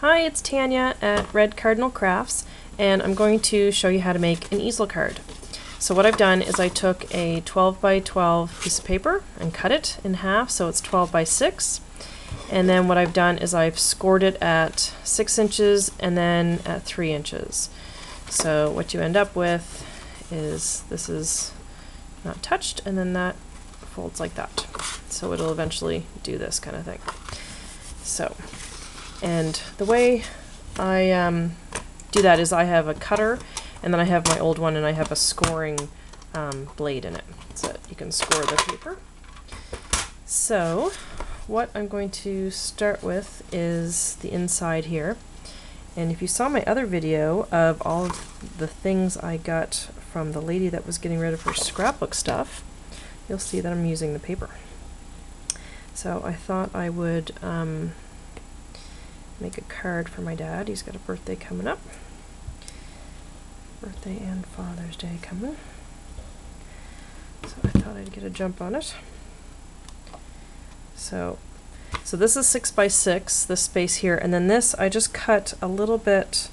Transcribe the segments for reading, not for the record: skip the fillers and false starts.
Hi, it's Tanya at Red Cardinal Crafts, and I'm going to show you how to make an easel card. So what I've done is I took a 12 by 12 piece of paper and cut it in half so it's 12 by 6. And then what I've done is I've scored it at 6 inches and then at 3 inches. So what you end up with is this is not touched, and then that folds like that. So it'll eventually do this kind of thing. So, and the way I do that is I have a cutter, and then I have my old one, and I have a scoring blade in it so that you can score the paper. So what I'm going to start with is the inside here. And if you saw my other video of all of the things I got from the lady that was getting rid of her scrapbook stuff, you'll see that I'm using the paper. So I thought I would make a card for my dad. He's got a birthday coming up. Birthday and Father's Day coming. So I thought I'd get a jump on it. So this is 6 by 6, this space here, and then this I just cut a little bit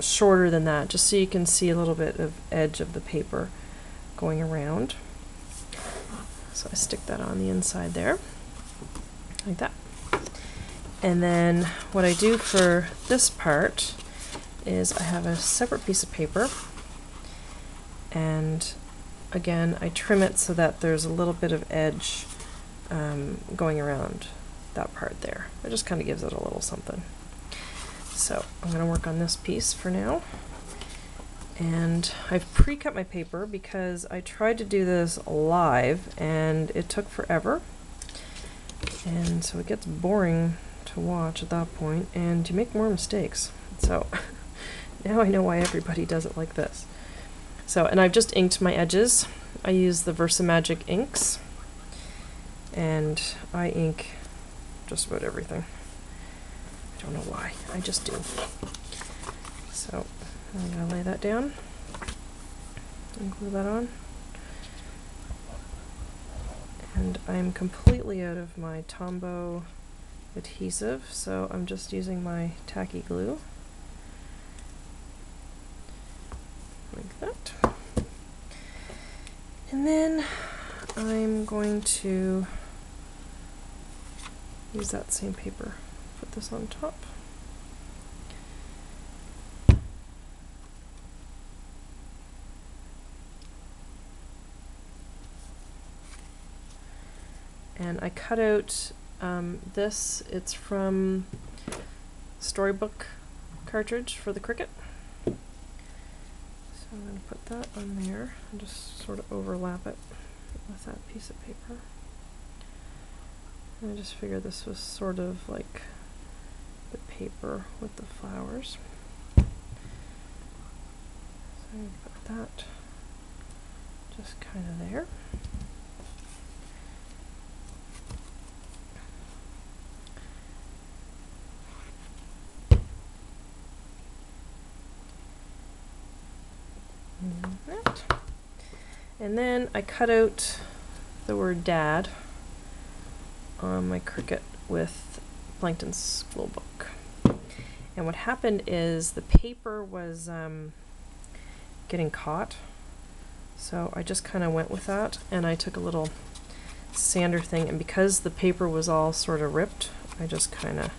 shorter than that, just so you can see a little bit of edge of the paper going around. So I stick that on the inside there, like that. And then what I do for this part is I have a separate piece of paper, and again I trim it so that there's a little bit of edge going around that part there. It just kind of gives it a little something. So I'm going to work on this piece for now. And I've pre-cut my paper because I tried to do this live and it took forever. And so it gets boring to watch at that point, and you make more mistakes. So now I know why everybody does it like this. So, and I've just inked my edges. I use the Versamagic inks, and I ink just about everything. I don't know why, I just do. So I'm going to lay that down and glue that on. And I'm completely out of my Tombow adhesive, so I'm just using my tacky glue. Like that. And then I'm going to use that same paper, put this on top. And I cut out this, it's from Storybook cartridge for the Cricut. So I'm going to put that on there and just sort of overlap it with that piece of paper. And I just figured this was sort of like the paper with the flowers. So I'm going to put that just kind of there. And then I cut out the word Dad on my Cricut with Plankton's school book. And what happened is the paper was getting caught, so I just kind of went with that, and I took a little sander thing, and because the paper was all sort of ripped, I just kind of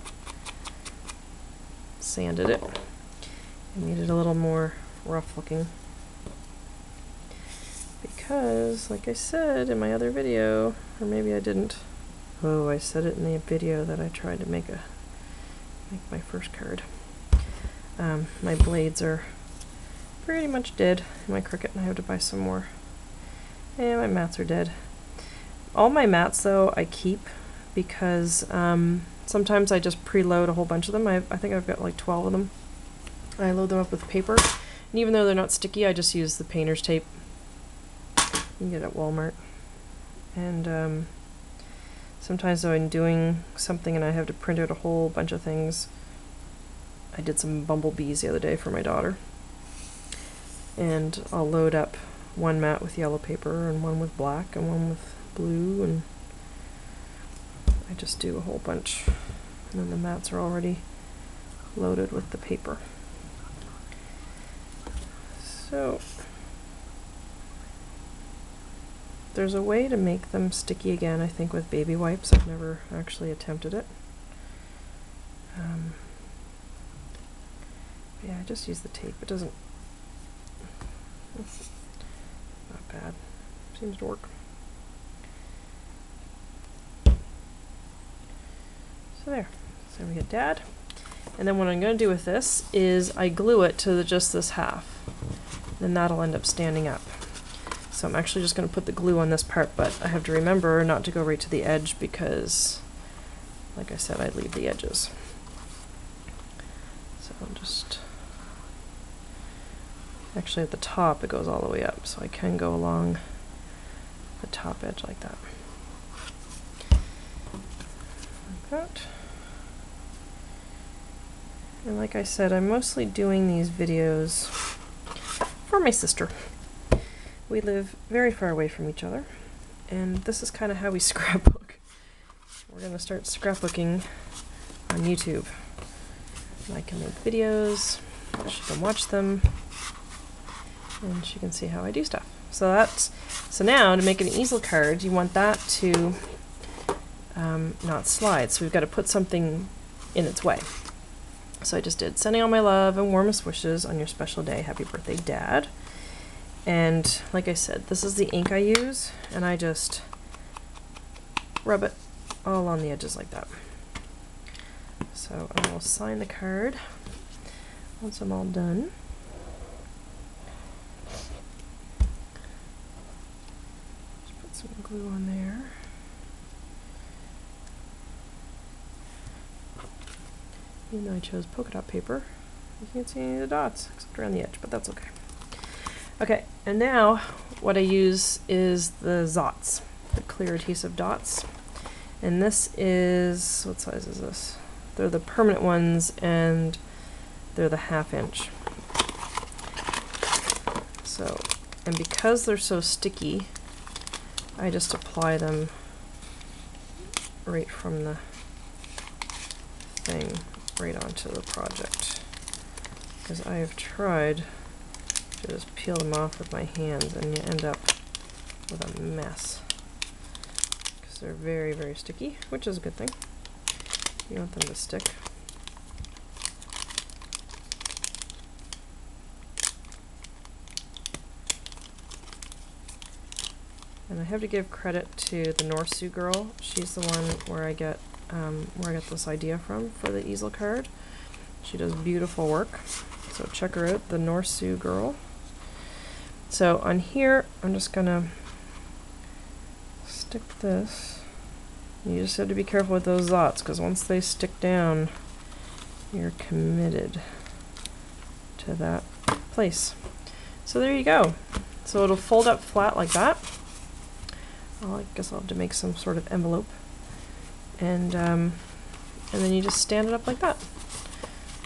sanded it and made it a little more rough looking. Because, like I said in my other video, or maybe I didn't. Oh, I said it in the video that I tried to make my first card. My blades are pretty much dead in my Cricut, and I have to buy some more. And my mats are dead. All my mats, though, I keep because sometimes I just preload a whole bunch of them. I think I've got like 12 of them. I load them up with paper, and even though they're not sticky, I just use the painter's tape. You can get it at Walmart. And sometimes though I'm doing something and I have to print out a whole bunch of things. I did some bumblebees the other day for my daughter. And I'll load up one mat with yellow paper and one with black and one with blue, and I just do a whole bunch. And then the mats are already loaded with the paper. So there's a way to make them sticky again, I think, with baby wipes. I've never actually attempted it. Yeah, I just use the tape. It doesn't... Not bad. Seems to work. So there. So we get Dad. And then what I'm going to do with this is I glue it to just this half. Then that'll end up standing up. So I'm actually just going to put the glue on this part, but I have to remember not to go right to the edge because, like I said, I leave the edges. So I'll just... Actually at the top it goes all the way up, so I can go along the top edge like that. Like that. And like I said, I'm mostly doing these videos for my sister. We live very far away from each other, and this is kind of how we scrapbook. We're going to start scrapbooking on YouTube. I can make videos, she can watch them, and she can see how I do stuff. So now to make an easel card, you want that to not slide. So we've got to put something in its way. So I just did sending all my love and warmest wishes on your special day. Happy birthday, Dad. And like I said, this is the ink I use, and I just rub it all on the edges like that. So I will sign the card once I'm all done. Just put some glue on there. Even though I chose polka dot paper, you can't see any of the dots except around the edge, but that's okay. Okay, and now what I use is the Zots, the clear adhesive dots. And this is, what size is this? They're the permanent ones, and they're the 1/2 inch. So, and because they're so sticky, I just apply them right from the thing, right onto the project. Because I have tried to just peel them off with my hands, and you end up with a mess. Because they're very, very sticky, which is a good thing. You want them to stick. And I have to give credit to the North Sioux girl. She's the one where I get this idea from for the easel card. She does beautiful work. So check her out, the North Sioux girl. So on here, I'm just gonna stick this. You just have to be careful with those Zots, because once they stick down, you're committed to that place. So there you go. So it'll fold up flat like that. Well, I guess I'll have to make some sort of envelope. And then you just stand it up like that.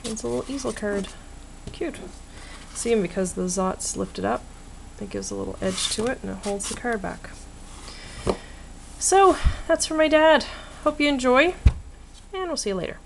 It's a little easel card. Cute. See, and because the Zots lift it up, it gives a little edge to it, and it holds the card back. So, that's for my dad. Hope you enjoy, and we'll see you later.